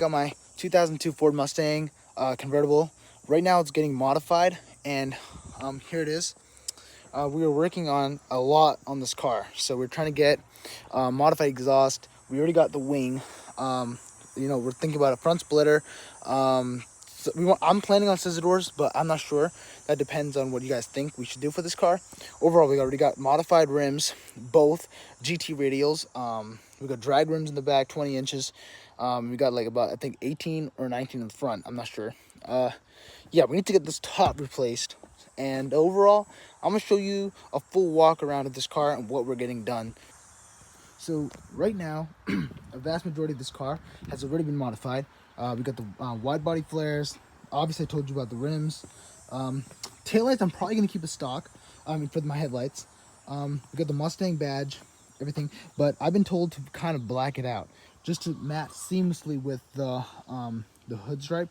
Got my 2002 Ford Mustang convertible. Right now it's getting modified, and here it is. We were working on a lot on this car, so we're trying to get modified exhaust. We already got the wing. We're thinking about a front splitter. I'm planning on scissor doors, but I'm not sure. That depends on what you guys think we should do for this car. Overall, we already got modified rims, both GT radials. We got drag rims in the back, 20 inches. We got like about, I think, 18 or 19 in the front. I'm not sure. Yeah, we need to get this top replaced. And overall, I'm going to show you a full walk around of this car and what we're getting done. So right now, a vast majority of this car has already been modified. We got the wide body flares. Obviously, I told you about the rims. Taillights, I'm probably going to keep a stock for my headlights. We got the Mustang badge, everything. But I've been told to kind of black it out just to match seamlessly with the hood stripe.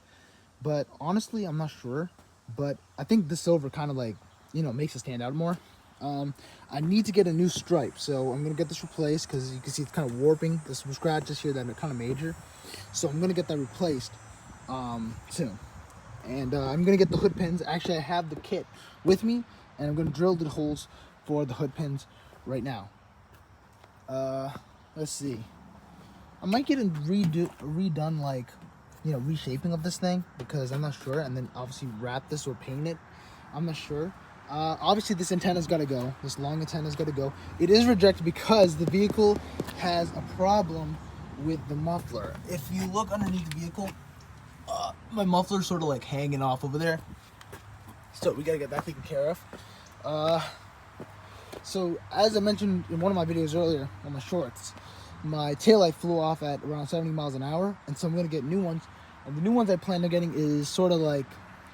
But honestly, I'm not sure. But I think the silver kind of makes it stand out more. I need to get a new stripe, so I'm gonna get this replaced because you can see it's kind of warping. There's some scratches here that are kind of major, so I'm gonna get that replaced soon. And I'm gonna get the hood pins. Actually, I have the kit with me, and I'm gonna drill the holes for the hood pins right now. Let's see. I might get a redone reshaping of this thing because I'm not sure, and then obviously wrap this or paint it. I'm not sure. Obviously this antenna's got to go. This long antenna's got to go. It is rejected because the vehicle has a problem with the muffler. If you look underneath the vehicle, my muffler's sort of like hanging off over there. So we got to get that taken care of. So as I mentioned in one of my videos earlier on my shorts, my taillight flew off at around 70 miles an hour, and so I'm going to get new ones. And the new ones I plan on getting is sort of like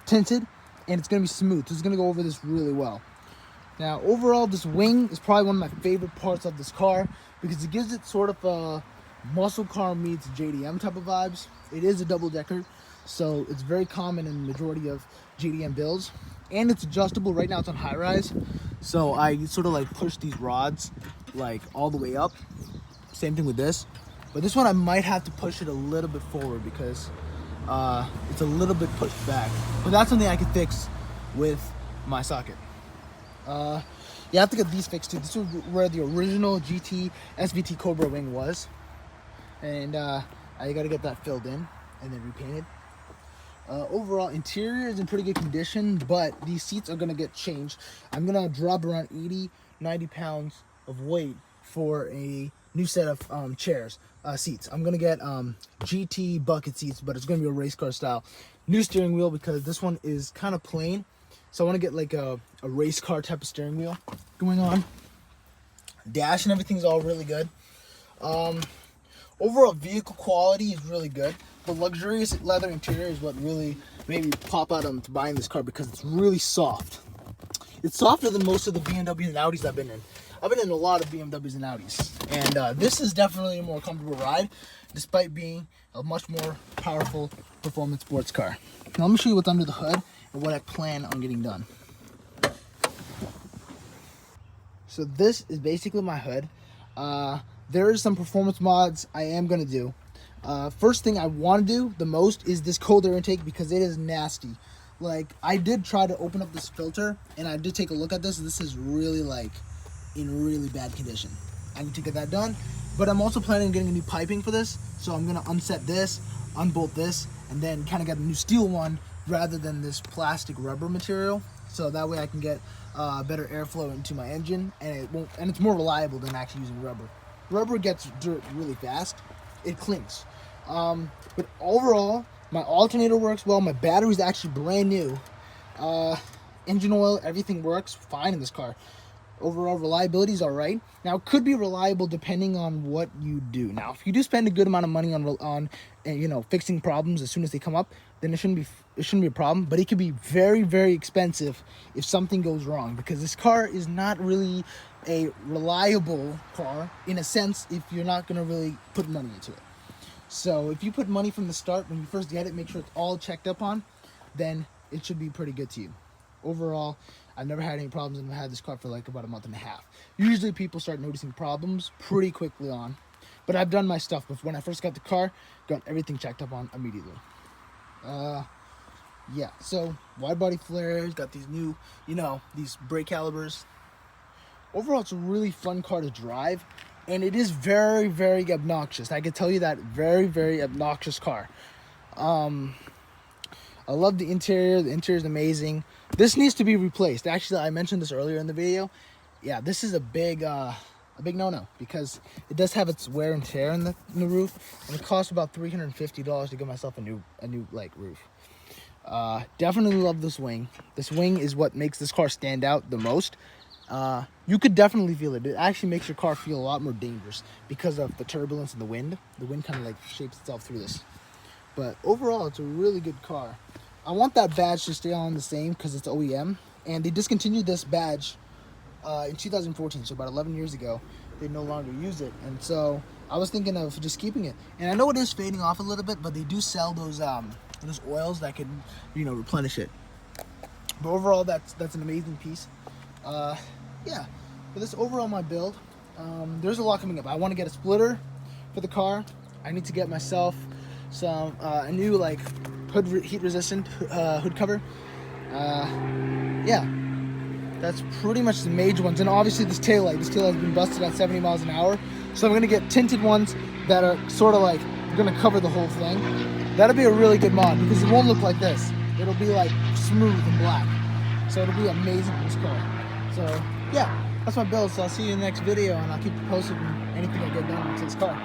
tinted, and it's going to be smooth. So it's going to go over this really well. Now, overall, this wing is probably one of my favorite parts of this car because it gives it sort of a muscle car meets JDM type of vibes. It is a double-decker, so it's very common in the majority of JDM builds. And it's adjustable. Right now it's on high-rise, so I sort of like push these rods like all the way up. Same thing with this. But this one I might have to push it a little bit forward because it's a little bit pushed back, but that's something I can fix with my socket. You have to get these fixed too. This is where the original GT SVT Cobra wing was, and I got to get that filled in and then repainted. Overall, interior is in pretty good condition, but these seats are going to get changed. I'm going to drop around 80-90 pounds of weight for a new set of seats. I'm gonna get GT bucket seats, but it's gonna be a race car style. New steering wheel because this one is kind of plain, so I want to get like a race car type of steering wheel going on. Dash and everything's all really good. Overall vehicle quality is really good. The luxurious leather interior is what really made me pop out onto buying this car because it's really soft. It's softer than most of the BMWs and Audis I've been in. I've been in a lot of BMWs and Audis, and this is definitely a more comfortable ride, despite being a much more powerful performance sports car. Now let me show you what's under the hood and what I plan on getting done. So this is basically my hood. There is some performance mods I am going to do. First thing I want to do the most is this cold air intake because it is nasty. Like, I did try to open up this filter, and I did take a look at this. This is really in really bad condition. I need to get that done, but I'm also planning on getting a new piping for this, so I'm gonna unset this, unbolt this, and then kind of get a new steel one rather than this plastic rubber material, so that way I can get better airflow into my engine, and it's more reliable than actually using rubber. Rubber gets dirt really fast. It clings. But overall, my alternator works well. My battery's actually brand new. Engine oil, everything works fine in this car. Overall reliability is all right. Now, it could be reliable depending on what you do. Now, if you do spend a good amount of money on fixing problems as soon as they come up, then it shouldn't be a problem. But it could be very, very expensive if something goes wrong, because this car is not really a reliable car in a sense if you're not going to really put money into it. So if you put money from the start when you first get it, make sure it's all checked up on, then it should be pretty good to you. Overall, I've never had any problems, and I've had this car for like about a month and a half. Usually people start noticing problems pretty quickly on, But I've done my stuff before. When I first got the car, got everything checked up on immediately. Yeah, so wide body flares, got these new, these brake calipers. Overall, it's a really fun car to drive, and it is very, very obnoxious. I can tell you that, very, very obnoxious car. I love the interior. The interior is amazing. This needs to be replaced. Actually, I mentioned this earlier in the video. Yeah, this is a big no-no, because it does have its wear and tear in the roof, and it costs about $350 to get myself a new like roof. Definitely love this wing. This wing is what makes this car stand out the most. You could definitely feel it. It actually makes your car feel a lot more dangerous because of the turbulence and the wind. The wind kind of like shapes itself through this. But overall, it's a really good car. I want that badge to stay on the same because it's OEM, and they discontinued this badge in 2014, so about 11 years ago. They no longer use it, and so I was thinking of just keeping it. And I know it is fading off a little bit, but they do sell those oils that can, replenish it. But overall, that's an amazing piece. Yeah, but this overall my build. There's a lot coming up. I want to get a splitter for the car. I need to get myself some a new like heat resistant hood cover. Yeah, that's pretty much the major ones. And obviously this tail light has been busted at 70 miles an hour, so I'm gonna get tinted ones that are sort of like gonna cover the whole thing. That'll be a really good mod because it won't look like this. It'll be like smooth and black, so it'll be amazing for this car. So yeah, that's my build. So I'll see you in the next video, and I'll keep you posted on anything I get done with this car.